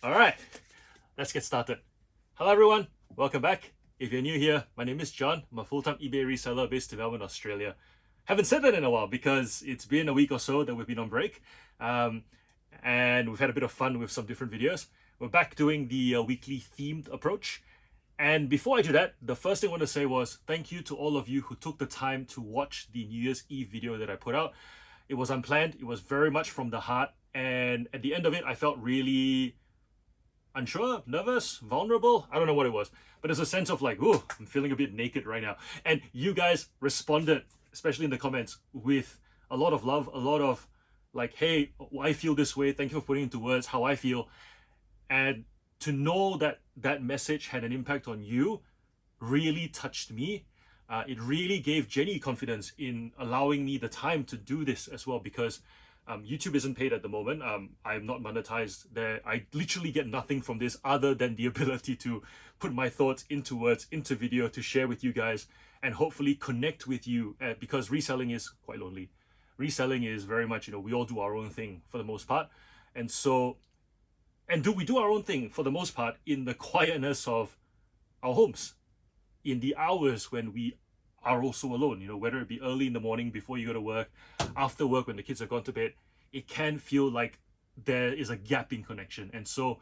All right, let's get started. Hello, everyone. Welcome back. If you're new here, my name is John. I'm a full-time eBay reseller based in Melbourne, Australia. Haven't said that in a while because it's been a week or so that we've been on break, um, and we've had a bit of fun with some different videos. We're back doing the weekly themed approach. And before I do that, the first thing I want to say was thank you to all of you who took the time to watch the New Year's Eve video that I put out. It was unplanned. It was very much from the heart. And at the end of it, I felt really unsure, nervous, vulnerable. I don't know what it was, but there's a sense of like, oh, I'm feeling a bit naked right now. And you guys responded, especially in the comments, with a lot of love, a lot of like, hey, I feel this way. Thank you for putting into words how I feel. And to know that that message had an impact on you really touched me. It really gave Jenny confidence in allowing me the time to do this as well, because YouTube isn't paid at the moment. I'm not monetized there. I literally get nothing from this other than the ability to put my thoughts into words, into video, to share with you guys and hopefully connect with you, because reselling is quite lonely. Reselling is very much, we all do our own thing for the most part. And so, we do our own thing for the most part in the quietness of our homes, in the hours when we are also alone, whether it be early in the morning before you go to work, after work when the kids have gone to bed. It can feel like there is a gap in connection. And so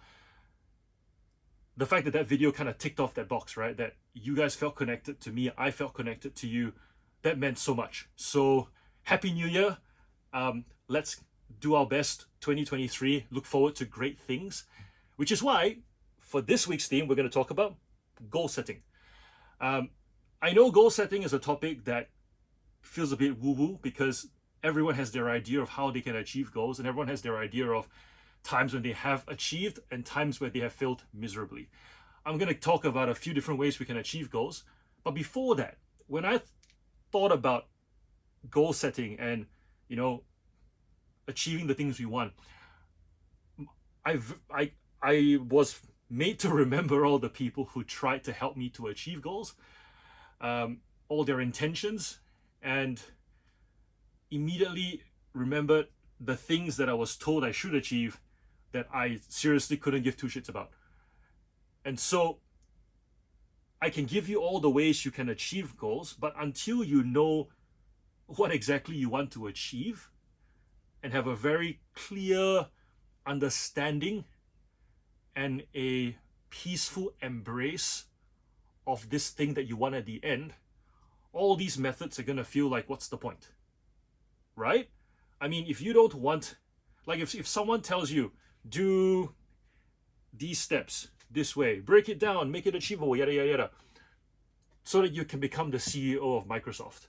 the fact that that video kind of ticked off that box, right? That you guys felt connected to me, I felt connected to you, that meant so much. So Happy New Year. Let's do our best 2023. Look forward to great things, which is why for this week's theme, we're going to talk about goal setting. I know goal setting is a topic that feels a bit woo-woo because everyone has their idea of how they can achieve goals, and everyone has their idea of times when they have achieved and times where they have failed miserably. I'm going to talk about a few different ways we can achieve goals. But before that, when I thought about goal setting and, achieving the things we want, I was made to remember all the people who tried to help me to achieve goals, all their intentions, and immediately remembered the things that I was told I should achieve that I seriously couldn't give two shits about. And so I can give you all the ways you can achieve goals, but until you know what exactly you want to achieve and have a very clear understanding and a peaceful embrace of this thing that you want at the end, all these methods are going to feel like, what's the point? Right? I mean, if you don't want, like if someone tells you, do these steps this way, break it down, make it achievable, yada, yada, yada, so that you can become the CEO of Microsoft.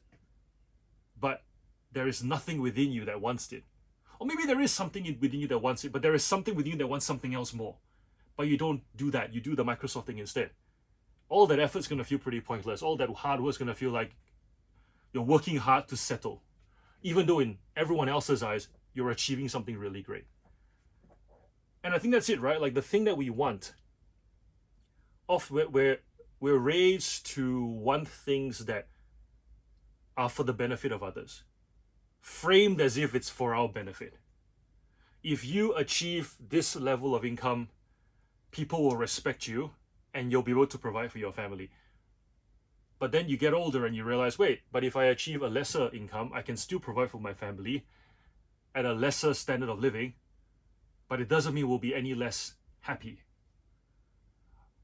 But there is nothing within you that wants it. Or maybe there is something within you that wants it, but there is something within you that wants something else more. But you don't do that. You do the Microsoft thing instead. All that effort's going to feel pretty pointless. All that hard work's going to feel like you're working hard to settle, even though in everyone else's eyes, you're achieving something really great. And I think that's it, right? Like the thing that we want, we're raised to want things that are for the benefit of others, framed as if it's for our benefit. If you achieve this level of income, people will respect you and you'll be able to provide for your family. But then you get older and you realize, wait, but if I achieve a lesser income, I can still provide for my family at a lesser standard of living, but it doesn't mean we'll be any less happy.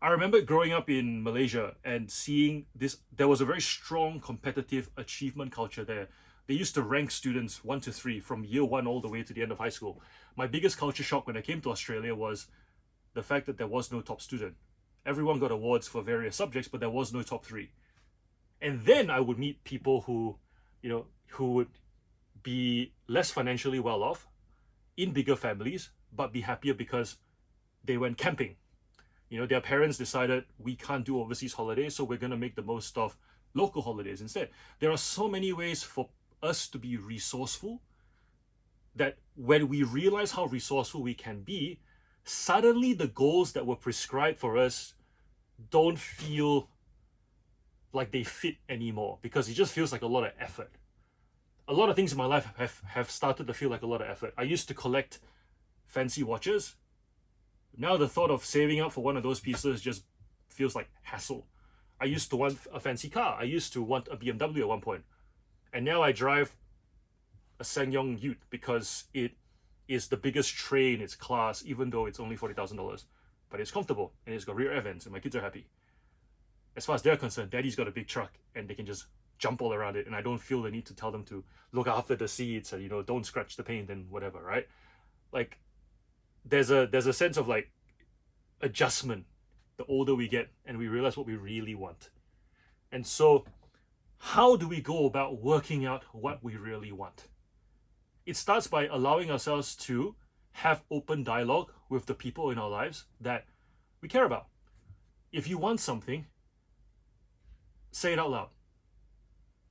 I remember growing up in Malaysia and seeing this. There was a very strong competitive achievement culture there. They used to rank students 1 to 3 from year 1 all the way to the end of high school. My biggest culture shock when I came to Australia was the fact that there was no top student. Everyone got awards for various subjects, but there was no top 3. And then I would meet people who would be less financially well off, in bigger families, but be happier because they went camping. Their parents decided we can't do overseas holidays, so we're going to make the most of local holidays instead. There are so many ways for us to be resourceful that when we realize how resourceful we can be, suddenly the goals that were prescribed for us don't feel like they fit anymore, because it just feels like a lot of effort. A lot of things in my life have started to feel like a lot of effort. I used to collect fancy watches, Now the thought of saving up for one of those pieces just feels like hassle. I used to want a fancy car. I used to want a BMW at one point. And now I drive a SsangYong Ute because it is the biggest tray in its class, even though it's only $40,000. But it's comfortable and it's got rear air vents and my kids are happy. As far as they're concerned, daddy's got a big truck and they can just jump all around it, and I don't feel the need to tell them to look after the seats and, you know, don't scratch the paint and whatever, right? Like, there's a sense of like adjustment the older we get and we realize what we really want. And so how do we go about working out what we really want? It starts by allowing ourselves to have open dialogue with the people in our lives that we care about. If you want something, say it out loud.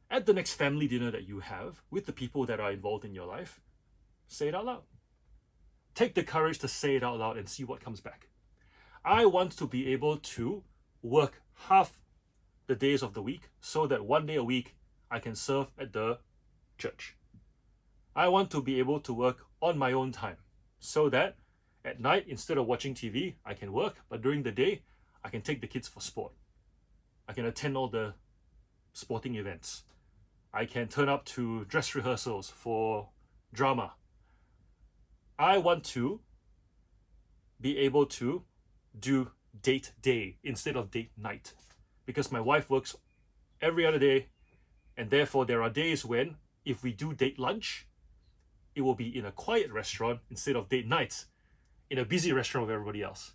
At the next family dinner that you have with the people that are involved in your life, say it out loud. Take the courage to say it out loud and see what comes back. I want to be able to work half the days of the week so that one day a week I can serve at the church. I want to be able to work on my own time so that at night, instead of watching TV, I can work, but during the day, I can take the kids for sport. I can attend all the sporting events. I can turn up to dress rehearsals for drama. I want to be able to do date day instead of date night because my wife works every other day, and therefore there are days when if we do date lunch, it will be in a quiet restaurant instead of date nights in a busy restaurant with everybody else.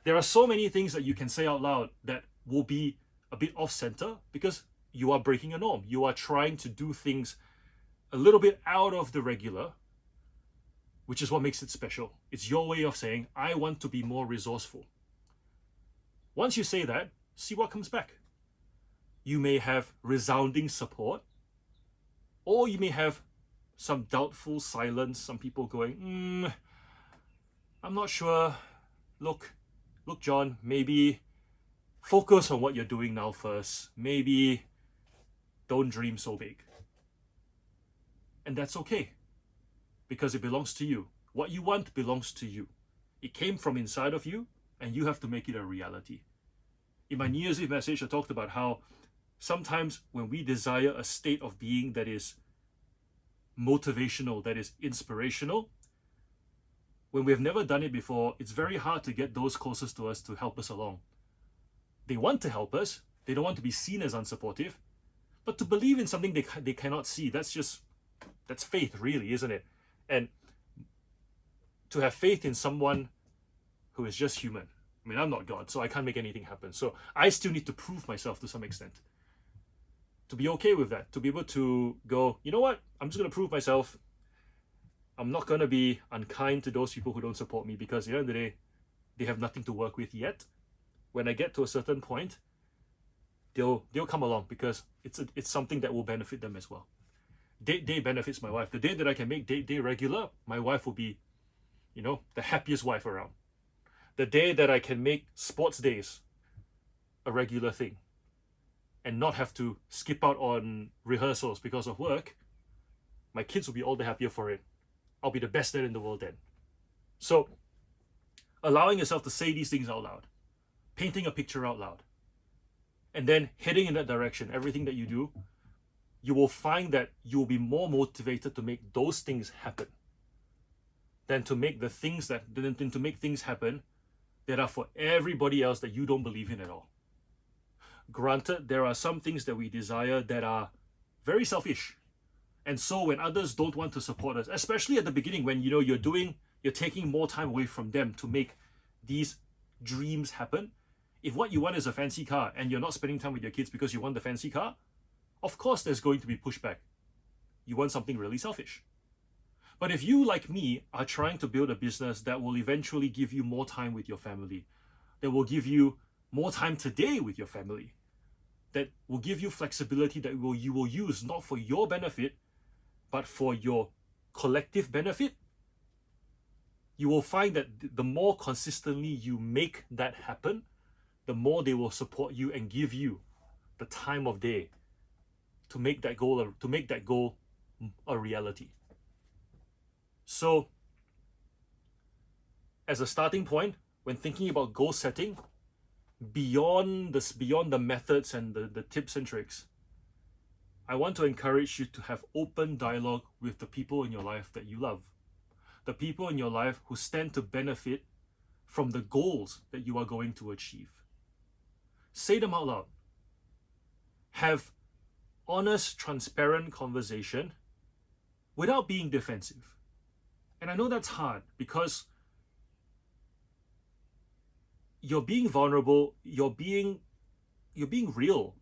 There are so many things that you can say out loud that will be a bit off center because you are breaking a norm. You are trying to do things a little bit out of the regular, which is what makes it special. It's your way of saying, I want to be more resourceful. Once you say that, see what comes back. You may have resounding support, or you may have some doubtful silence, some people going, I'm not sure. Look, John, maybe focus on what you're doing now first. Maybe don't dream so big. And that's okay, because it belongs to you. What you want belongs to you. It came from inside of you, and you have to make it a reality. In my New Year's Eve message, I talked about how sometimes when we desire a state of being that is motivational, that is inspirational, when we've never done it before, it's very hard to get those closest to us to help us along. They want to help us. They don't want to be seen as unsupportive. But to believe in something they cannot see, that's faith, really, isn't it? And to have faith in someone who is just human. I mean, I'm not God, so I can't make anything happen. So I still need to prove myself to some extent. To be okay with that, to be able to go, you know what? I'm just going to prove myself. I'm not going to be unkind to those people who don't support me because at the end of the day, they have nothing to work with yet. When I get to a certain point, they'll come along because it's something that will benefit them as well. Date day benefits my wife. The day that I can make date day regular, my wife will be, the happiest wife around. The day that I can make sports days a regular thing and not have to skip out on rehearsals because of work, my kids will be all the happier for it. I'll be the best dad in the world then. So, allowing yourself to say these things out loud, painting a picture out loud, and then heading in that direction, everything that you do, you will find that you will be more motivated to make those things happen than to make things happen that are for everybody else that you don't believe in at all. Granted, there are some things that we desire that are very selfish. And so when others don't want to support us, especially at the beginning when you're taking more time away from them to make these dreams happen. If what you want is a fancy car and you're not spending time with your kids because you want the fancy car, of course there's going to be pushback. You want something really selfish. But if you, like me, are trying to build a business that will eventually give you more time with your family, that will give you more time today with your family, that will give you flexibility that you will use not for your benefit, but for your collective benefit, you will find that the more consistently you make that happen, the more they will support you and give you the time of day to make that goal a reality. So, as a starting point, when thinking about goal setting, beyond the methods and the tips and tricks, I want to encourage you to have open dialogue with the people in your life that you love, the people in your life who stand to benefit from the goals that you are going to achieve. Say them out loud. Have honest, transparent conversation without being defensive. And I know that's hard because you're being vulnerable, you're being real,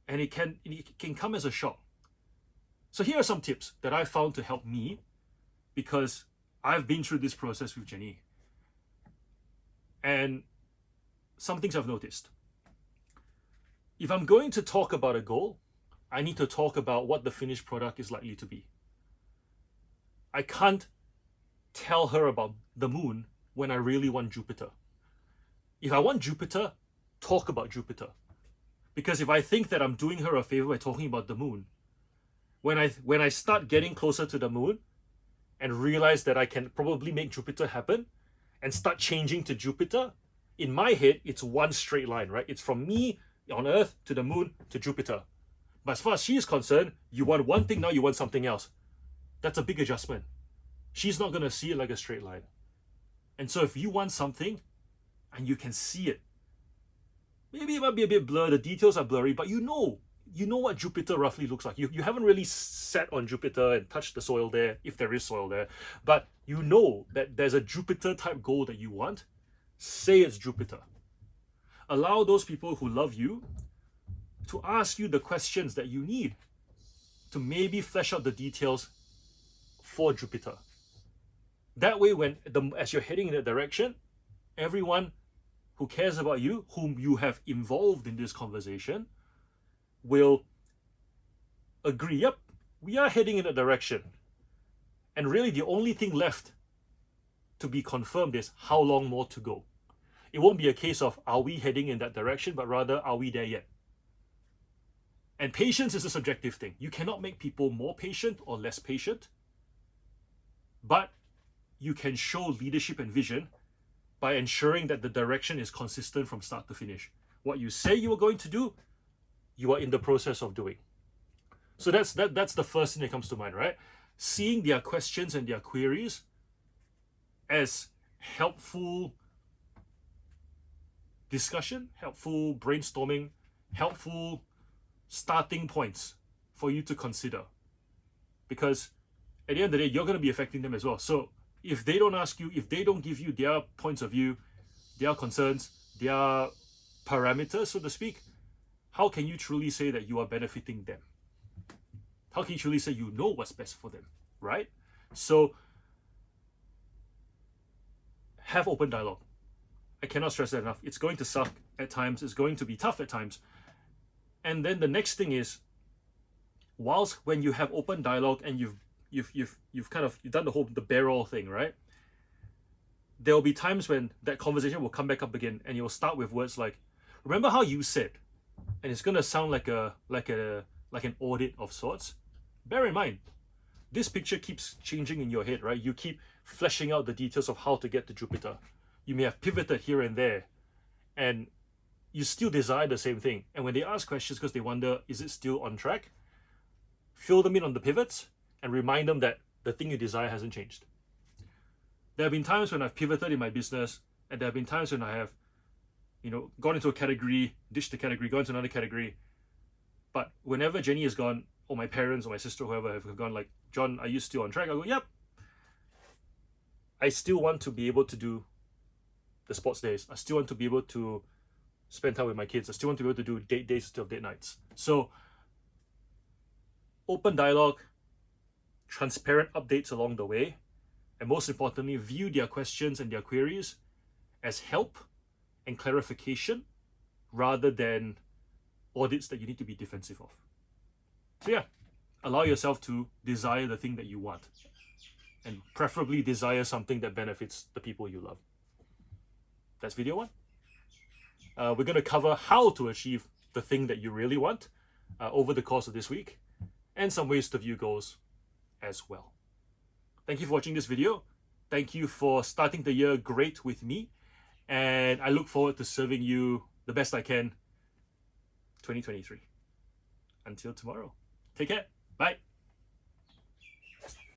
and it can come as a shock. So here are some tips that I found to help me, because I've been through this process with Jenny. And some things I've noticed. If I'm going to talk about a goal, I need to talk about what the finished product is likely to be. I can't tell her about the moon when I really want Jupiter. If I want Jupiter, talk about Jupiter. Because if I think that I'm doing her a favor by talking about the moon, when I start getting closer to the moon and realize that I can probably make Jupiter happen and start changing to Jupiter, in my head, it's one straight line, right? It's from me on Earth to the moon to Jupiter. But as far as she is concerned, you want one thing, now you want something else. That's a big adjustment. She's not going to see it like a straight line. And so if you want something and you can see it, maybe it might be a bit blurred, the details are blurry, but you know what Jupiter roughly looks like. You haven't really sat on Jupiter and touched the soil there, if there is soil there, but you know that there's a Jupiter type goal that you want. Say it's Jupiter. Allow those people who love you to ask you the questions that you need to maybe flesh out the details for Jupiter. That way, as you're heading in that direction, everyone who cares about you, whom you have involved in this conversation, will agree, yep, we are heading in that direction. And really the only thing left to be confirmed is how long more to go. It won't be a case of are we heading in that direction, but rather are we there yet? And patience is a subjective thing. You cannot make people more patient or less patient, but you can show leadership and vision by ensuring that the direction is consistent from start to finish. What you say you are going to do, you are in the process of doing. So that's the first thing that comes to mind, right? Seeing their questions and their queries as helpful discussion, helpful brainstorming, helpful starting points for you to consider. Because at the end of the day, you're going to be affecting them as well. So if they don't ask you, if they don't give you their points of view, their concerns, their parameters, so to speak, how can you truly say that you are benefiting them? How can you truly say you know what's best for them, right? So have open dialogue. I cannot stress that enough. It's going to suck at times. It's going to be tough at times. And then the next thing is, whilst when you have open dialogue and you've done the barrel thing, right? There will be times when that conversation will come back up again, and you'll start with words like, "Remember how you said," and it's gonna sound like an audit of sorts. Bear in mind, this picture keeps changing in your head, right? You keep fleshing out the details of how to get to Jupiter. You may have pivoted here and there, and you still desire the same thing. And when they ask questions because they wonder, is it still on track? Fill them in on the pivots and remind them that the thing you desire hasn't changed. There have been times when I've pivoted in my business, and there have been times when I have, gone into a category, ditched the category, gone to another category. But whenever Jenny has gone, or my parents or my sister, whoever have gone like, "John, are you still on track?" I go, "Yep." I still want to be able to do the sports days. I still want to be able to spend time with my kids. I still want to be able to do date days instead of date nights. So open dialogue, transparent updates along the way, and most importantly, view their questions and their queries as help and clarification rather than audits that you need to be defensive of. So yeah, allow yourself to desire the thing that you want, and preferably desire something that benefits the people you love. That's video one. We're going to cover how to achieve the thing that you really want over the course of this week, and some ways to view goals as well. Thank you for watching this video. Thank you for starting the year great with me. And I look forward to serving you the best I can 2023. Until tomorrow. Take care. Bye.